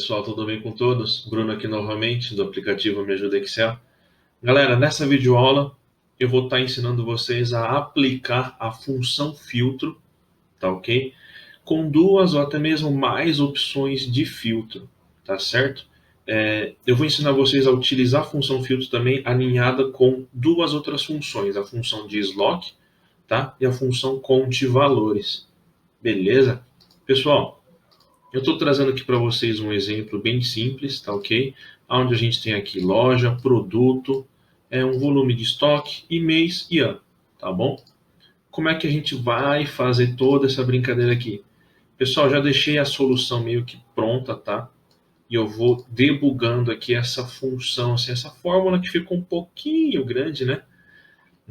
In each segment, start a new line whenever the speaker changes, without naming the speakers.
pessoal, tudo bem com todos? Bruno aqui novamente do aplicativo Me Ajuda Excel. Galera, nessa videoaula eu vou estar ensinando vocês a aplicar a função filtro, tá ok? Com duas ou até mesmo mais opções de filtro, tá certo? Eu vou ensinar vocês a utilizar a função filtro também alinhada com duas outras funções, a função de slot, tá? E a função conte valores, beleza? Pessoal, eu estou trazendo aqui para vocês um exemplo bem simples, tá ok? Onde a gente tem aqui loja, produto, um volume de estoque e mês e ano, tá bom? Como é que a gente vai fazer toda essa brincadeira aqui? Pessoal, já deixei a solução meio que pronta, tá? E eu vou debugando aqui essa função, assim, essa fórmula que ficou um pouquinho grande, né?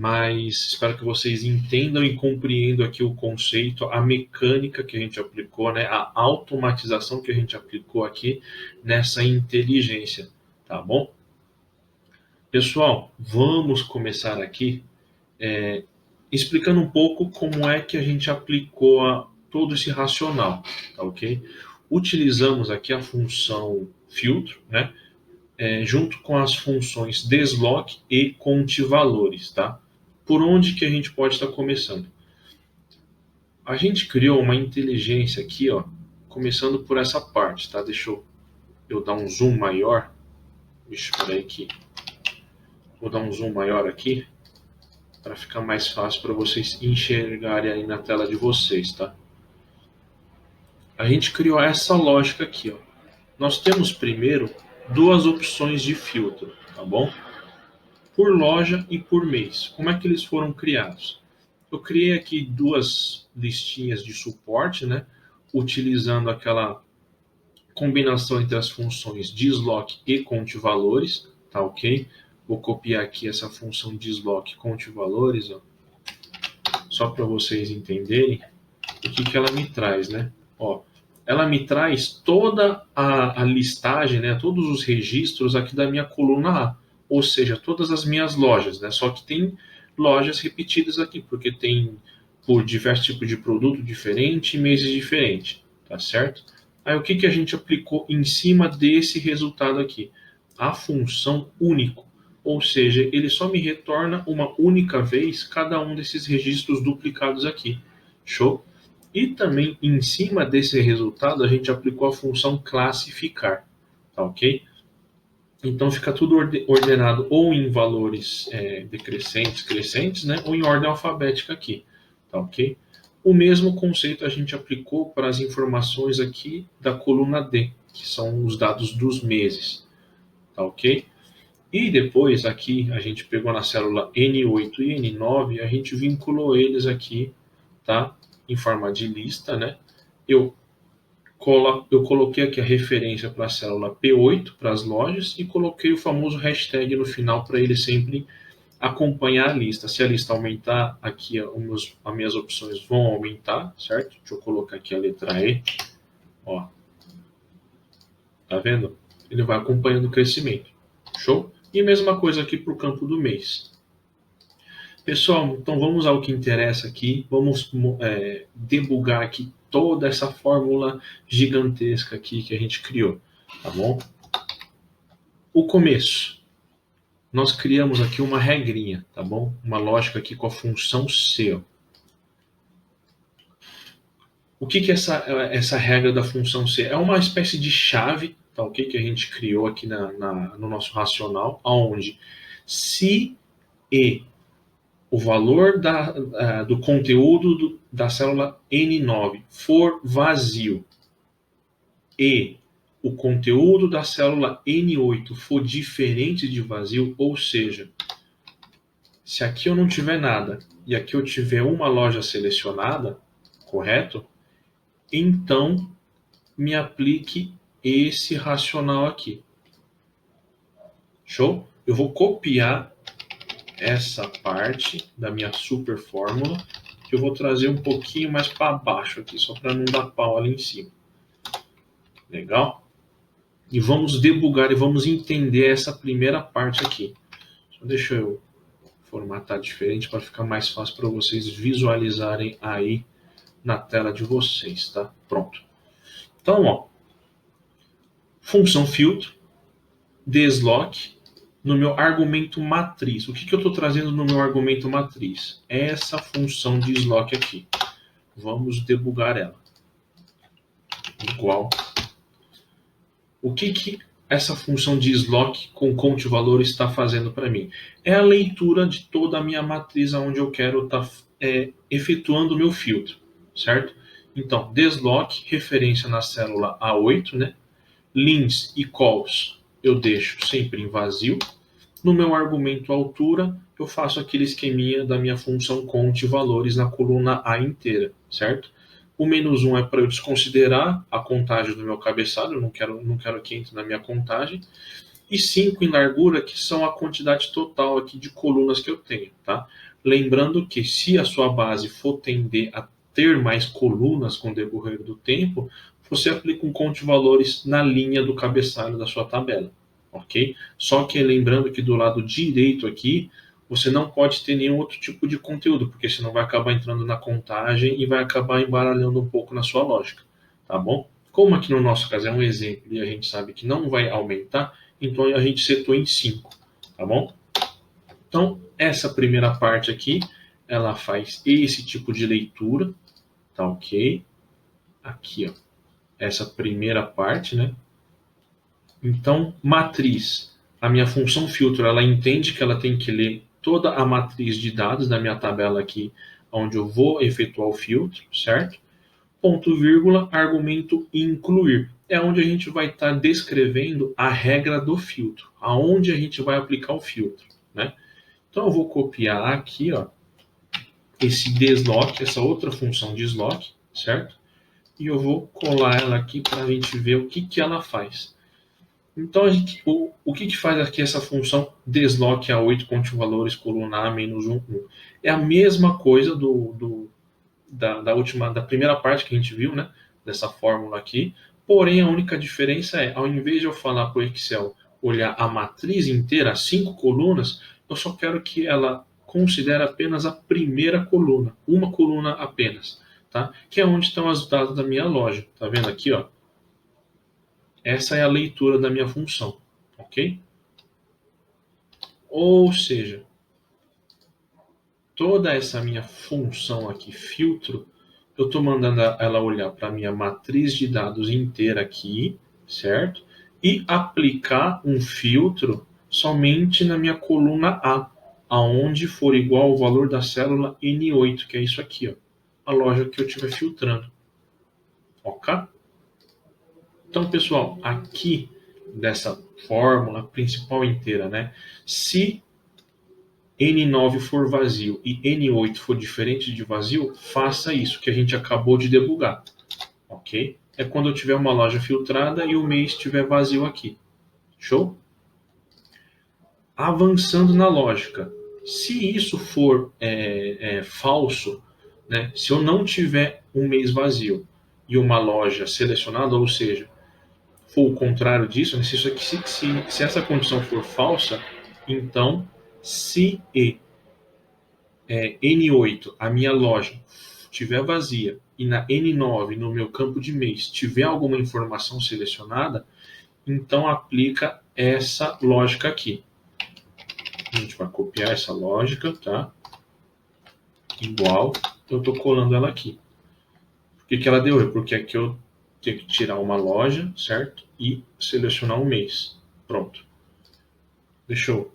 Mas espero que vocês entendam e compreendam aqui o conceito, a mecânica que a gente aplicou, né, a automatização que a gente aplicou aqui nessa inteligência, tá bom? Pessoal, vamos começar aqui explicando um pouco como é que a gente aplicou todo esse racional, tá ok? Utilizamos aqui a função filtro, né, junto com as funções desloc e conte valores, tá? Por onde que a gente pode estar começando? A gente criou uma inteligência aqui, ó, começando por essa parte, tá? Deixa eu dar um zoom maior. Espera aí que vou dar um zoom maior aqui para ficar mais fácil para vocês enxergarem aí na tela de vocês, tá? A gente criou essa lógica aqui, ó. Nós temos primeiro duas opções de filtro, tá bom? Por loja e por mês. Como é que eles foram criados? Eu criei aqui duas listinhas de suporte, né? Utilizando aquela combinação entre as funções desloc e conte valores, tá ok? Vou copiar aqui essa função desloc conte valores, ó, só para vocês entenderem o que ela me traz, né? Ó, ela me traz toda a listagem, né? Todos os registros aqui da minha coluna A, ou seja, todas as minhas lojas, né? Só que tem lojas repetidas aqui, porque tem por diversos tipos de produto diferente e meses diferentes, tá certo? Aí o que a gente aplicou em cima desse resultado aqui? A função único, ou seja, ele só me retorna uma única vez cada um desses registros duplicados aqui. Show? E também em cima desse resultado a gente aplicou a função classificar, tá ok? Então fica tudo ordenado ou em valores decrescentes, crescentes, né? Ou em ordem alfabética aqui, tá ok? O mesmo conceito a gente aplicou para as informações aqui da coluna D, que são os dados dos meses, tá ok? E depois aqui a gente pegou na célula N8 e N9 e a gente vinculou eles aqui, tá? Em forma de lista, né? Eu coloquei aqui a referência para a célula P8 para as lojas e coloquei o famoso hashtag no final para ele sempre acompanhar a lista. Se a lista aumentar, aqui as minhas opções vão aumentar, certo? Deixa eu colocar aqui a letra E. Ó, tá vendo? Ele vai acompanhando o crescimento. Show? E mesma coisa aqui para o campo do mês. Pessoal, então vamos ao que interessa aqui. Vamos debugar aqui toda essa fórmula gigantesca aqui que a gente criou, tá bom? O começo. Nós criamos aqui uma regrinha, tá bom? Uma lógica aqui com a função C. Ó. O que é essa regra da função C? É uma espécie de chave, tá ok? Que a gente criou aqui no nosso racional, onde se e o valor do conteúdo da célula N9 for vazio e o conteúdo da célula N8 for diferente de vazio, ou seja, se aqui eu não tiver nada e aqui eu tiver uma loja selecionada, correto? Então, me aplique esse racional aqui. Show? Eu vou copiar essa parte da minha super fórmula, que eu vou trazer um pouquinho mais para baixo aqui, só para não dar pau ali em cima. Legal? E vamos debugar e vamos entender essa primeira parte aqui. Só deixa eu formatar diferente para ficar mais fácil para vocês visualizarem aí na tela de vocês, tá? Pronto. Então, ó, função filtro, desloque, no meu argumento matriz. O que eu estou trazendo no meu argumento matriz? Essa função de desloque aqui. Vamos debugar ela. Igual. O que essa função de desloque com count valor está fazendo para mim? É a leitura de toda a minha matriz onde eu quero estar efetuando o meu filtro, certo? Então, desloque, referência na célula A8, né? Lins e calls eu deixo sempre em vazio. No meu argumento altura, eu faço aquele esqueminha da minha função count valores na coluna A inteira, certo? O -1 é para eu desconsiderar a contagem do meu cabeçalho, eu não quero que entre na minha contagem. E 5 em largura, que são a quantidade total aqui de colunas que eu tenho, tá? Lembrando que se a sua base for tender a ter mais colunas com o decorrer do tempo, você aplica um count valores na linha do cabeçalho da sua tabela, ok? Só que lembrando que do lado direito aqui, você não pode ter nenhum outro tipo de conteúdo, porque senão vai acabar entrando na contagem e vai acabar embaralhando um pouco na sua lógica, tá bom? Como aqui no nosso caso é um exemplo e a gente sabe que não vai aumentar, então a gente setou em 5, tá bom? Então, essa primeira parte aqui, ela faz esse tipo de leitura, tá ok? Aqui, ó, essa primeira parte, né? Então, matriz, a minha função filtro, ela entende que ela tem que ler toda a matriz de dados da minha tabela aqui, onde eu vou efetuar o filtro, certo? Ponto, vírgula, argumento incluir. É onde a gente vai estar descrevendo a regra do filtro, aonde a gente vai aplicar o filtro, né? Então eu vou copiar aqui, ó, esse desloque, essa outra função desloque, certo? E eu vou colar ela aqui para a gente ver o que ela faz. Então, o que faz aqui essa função desloque A8 conte valores coluna A menos 1, 1? É a mesma coisa da primeira parte que a gente viu, né? Dessa fórmula aqui. Porém, a única diferença é, ao invés de eu falar para o Excel olhar a matriz inteira, 5 colunas, eu só quero que ela considere apenas a primeira coluna, uma coluna apenas, tá? Que é onde estão os dados da minha loja. Tá vendo aqui, ó? Essa é a leitura da minha função, ok? Ou seja, toda essa minha função aqui, filtro, eu estou mandando ela olhar para a minha matriz de dados inteira aqui, certo? E aplicar um filtro somente na minha coluna A, aonde for igual ao valor da célula N8, que é isso aqui, ó, a loja que eu estiver filtrando, ok? Então, pessoal, aqui dessa fórmula principal inteira, né? Se N9 for vazio e N8 for diferente de vazio, faça isso que a gente acabou de debugar, ok? É quando eu tiver uma loja filtrada e o mês estiver vazio aqui. Show? Avançando na lógica. Se isso for falso, né? Se eu não tiver um mês vazio e uma loja selecionada, ou seja, for o contrário disso, né? Se essa condição for falsa, então se N8, a minha loja, estiver vazia e na N9, no meu campo de mês, tiver alguma informação selecionada, então aplica essa lógica aqui. A gente vai copiar essa lógica, tá? Igual, eu estou colando ela aqui. Por que ela deu erro? Porque aqui eu tenho que tirar uma loja, certo? E selecionar um mês. Pronto. Deixa eu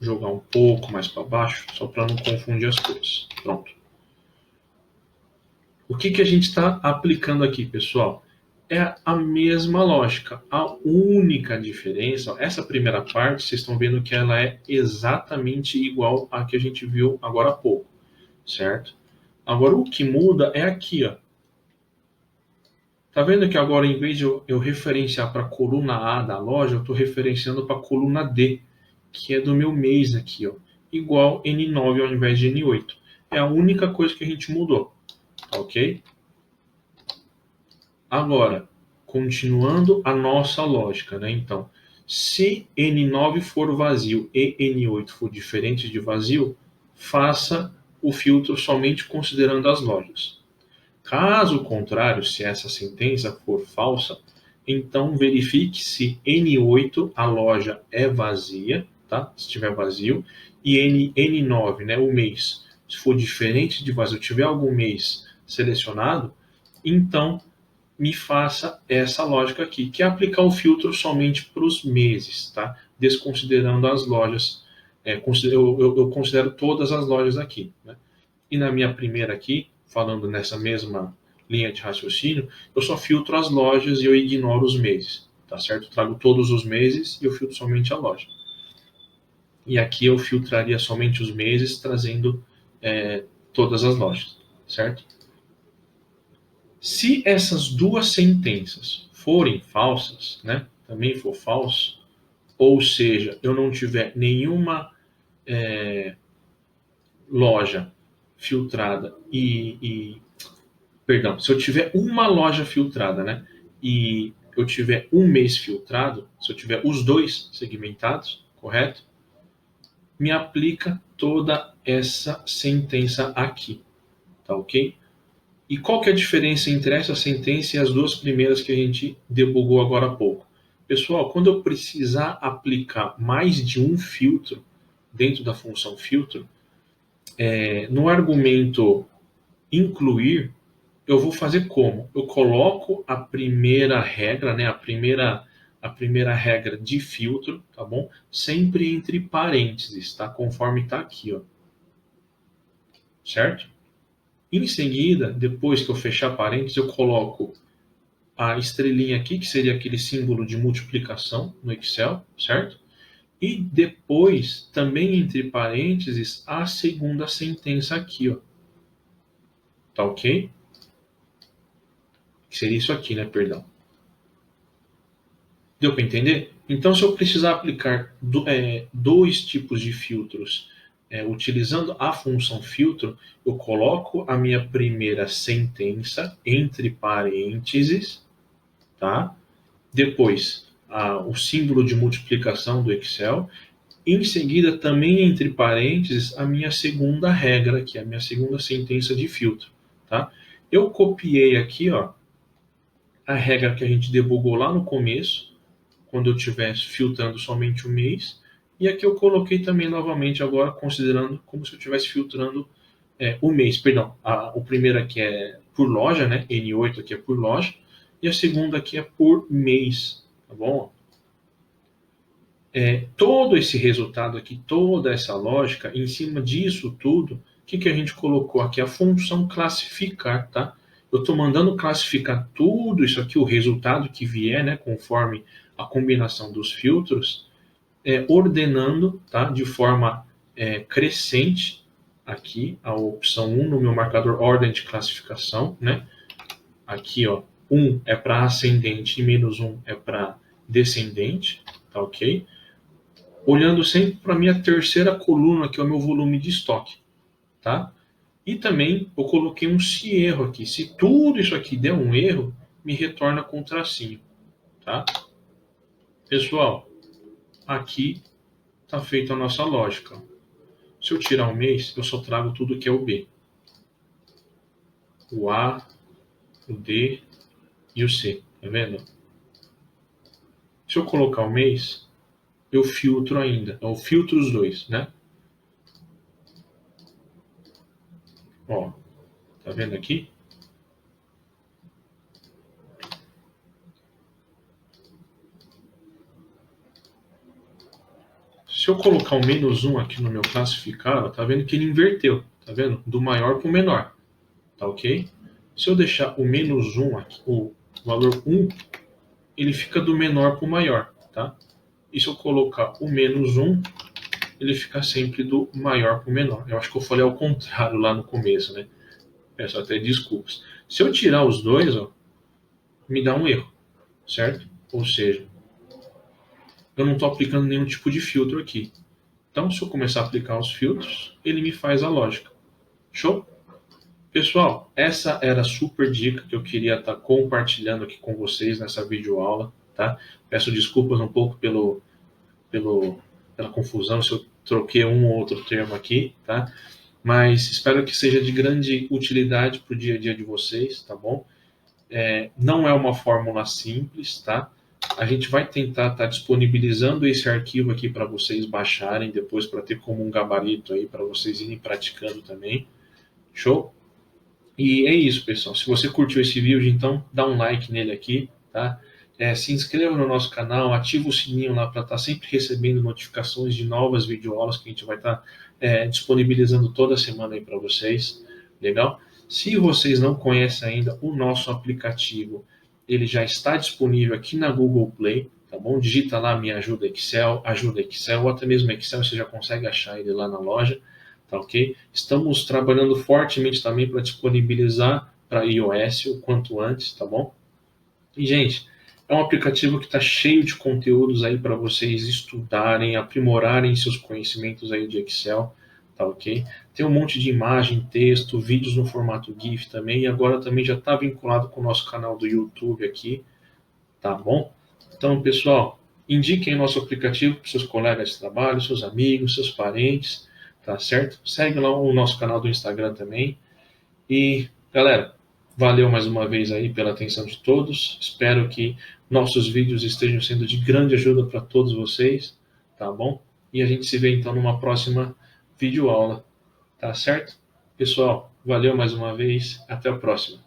jogar um pouco mais para baixo, só para não confundir as coisas. Pronto. O que a gente está aplicando aqui, pessoal? É a mesma lógica. A única diferença, essa primeira parte, vocês estão vendo que ela é exatamente igual à que a gente viu agora há pouco, certo? Agora, o que muda é aqui, ó. Tá vendo que agora, em vez de eu referenciar para a coluna A da loja, eu estou referenciando para a coluna D, que é do meu mês aqui, ó. Igual N9 ao invés de N8. É a única coisa que a gente mudou, tá ok? Agora, continuando a nossa lógica, né? Então, se N9 for vazio e N8 for diferente de vazio, faça o filtro somente considerando as lojas. Caso contrário, se essa sentença for falsa, Então, verifique se N8, a loja, é vazia, tá? Se estiver vazio. E N9, né, o mês, se for diferente de vazio, tiver algum mês selecionado, então me faça essa lógica aqui, que é aplicar o filtro somente para os meses, tá? Desconsiderando as lojas. Eu considero todas as lojas aqui, né? E na minha primeira aqui, falando nessa mesma linha de raciocínio, eu só filtro as lojas e eu ignoro os meses, tá certo? Eu trago todos os meses e eu filtro somente a loja. E aqui eu filtraria somente os meses, trazendo todas as lojas, certo? Se essas duas sentenças forem falsas, né, também for falso, ou seja, eu não tiver nenhuma loja filtrada perdão, se eu tiver uma loja filtrada, né, e eu tiver um mês filtrado, se eu tiver os dois segmentados, correto? Me aplica toda essa sentença aqui, tá ok? E qual que é a diferença entre essa sentença e as duas primeiras que a gente debugou agora há pouco? Pessoal, quando eu precisar aplicar mais de um filtro dentro da função filtro, no argumento incluir, eu vou fazer como? Eu coloco a primeira regra, né, a primeira regra de filtro, tá bom? Sempre entre parênteses, tá? Conforme tá aqui, ó. Certo? Em seguida, depois que eu fechar parênteses, eu coloco a estrelinha aqui, que seria aquele símbolo de multiplicação no Excel, certo? E depois, também entre parênteses, a segunda sentença aqui, ó. Tá ok? Que seria isso aqui, né? Perdão. Deu para entender? Então, se eu precisar aplicar dois tipos de filtros utilizando a função filtro, eu coloco a minha primeira sentença entre parênteses, tá? Depois, o símbolo de multiplicação do Excel. Em seguida, também entre parênteses, a minha segunda regra, que é a minha segunda sentença de filtro, tá? Eu copiei aqui, ó, a regra que a gente debugou lá no começo, quando eu estivesse filtrando somente o mês, e aqui eu coloquei também novamente agora, considerando como se eu estivesse filtrando o mês, perdão, o primeiro aqui é por loja, né, N8 aqui é por loja, e a segunda aqui é por mês, tá bom? Todo esse resultado aqui, toda essa lógica, em cima disso tudo, o que a gente colocou aqui? A função classificar, tá? Eu estou mandando classificar tudo isso aqui, o resultado que vier, né, conforme a combinação dos filtros, ordenando, tá, de forma crescente, aqui, a opção 1 no meu marcador ordem de classificação, né? Aqui, ó, 1 é para ascendente e -1 é para descendente, tá ok? Olhando sempre para a minha terceira coluna, que é o meu volume de estoque, tá? E também eu coloquei um se erro aqui. Se tudo isso aqui der um erro, me retorna com um tracinho, tá? Pessoal, aqui está feita a nossa lógica. Se eu tirar um mês, eu só trago tudo que é o B. O A, o D e o C, tá vendo? Se eu colocar o mês, eu filtro ainda. Eu filtro os dois, né? Ó, tá vendo aqui? Se eu colocar o -1 aqui no meu classificado, tá vendo que ele inverteu, tá vendo? Do maior para o menor, tá ok? Se eu deixar o -1 aqui, o valor 1, ele fica do menor para o maior, tá? E se eu colocar o -1, ele fica sempre do maior para o menor. Eu acho que eu falei ao contrário lá no começo, né? Peço até desculpas. Se eu tirar os dois, ó, me dá um erro, certo? Ou seja, eu não estou aplicando nenhum tipo de filtro aqui. Então, se eu começar a aplicar os filtros, ele me faz a lógica. Show? Pessoal, essa era a super dica que eu queria estar compartilhando aqui com vocês nessa videoaula, tá? Peço desculpas um pouco pela confusão se eu troquei um ou outro termo aqui, tá? Mas espero que seja de grande utilidade para o dia a dia de vocês, tá bom? Não é uma fórmula simples, tá? A gente vai tentar estar disponibilizando esse arquivo aqui para vocês baixarem depois, para ter como um gabarito aí para vocês irem praticando também. Show? E é isso, pessoal. Se você curtiu esse vídeo, então dá um like nele aqui, tá? Se inscreva no nosso canal, ativa o sininho lá para estar sempre recebendo notificações de novas videoaulas que a gente vai estar disponibilizando toda semana aí para vocês. Legal? Se vocês não conhecem ainda o nosso aplicativo, ele já está disponível aqui na Google Play, tá bom? Digita lá Me Ajuda Excel, ou até mesmo Excel, você já consegue achar ele lá na loja. Tá ok? Estamos trabalhando fortemente também para disponibilizar para iOS o quanto antes, tá bom? E, gente, é um aplicativo que está cheio de conteúdos aí para vocês estudarem, aprimorarem seus conhecimentos aí de Excel, tá ok? Tem um monte de imagem, texto, vídeos no formato GIF também, e agora também já está vinculado com o nosso canal do YouTube aqui, tá bom? Então, pessoal, indiquem nosso aplicativo para seus colegas de trabalho, seus amigos, seus parentes, tá certo? Segue lá o nosso canal do Instagram também. E, galera, valeu mais uma vez aí pela atenção de todos. Espero que nossos vídeos estejam sendo de grande ajuda para todos vocês, tá bom? E a gente se vê então numa próxima videoaula, tá certo? Pessoal, valeu mais uma vez. Até a próxima.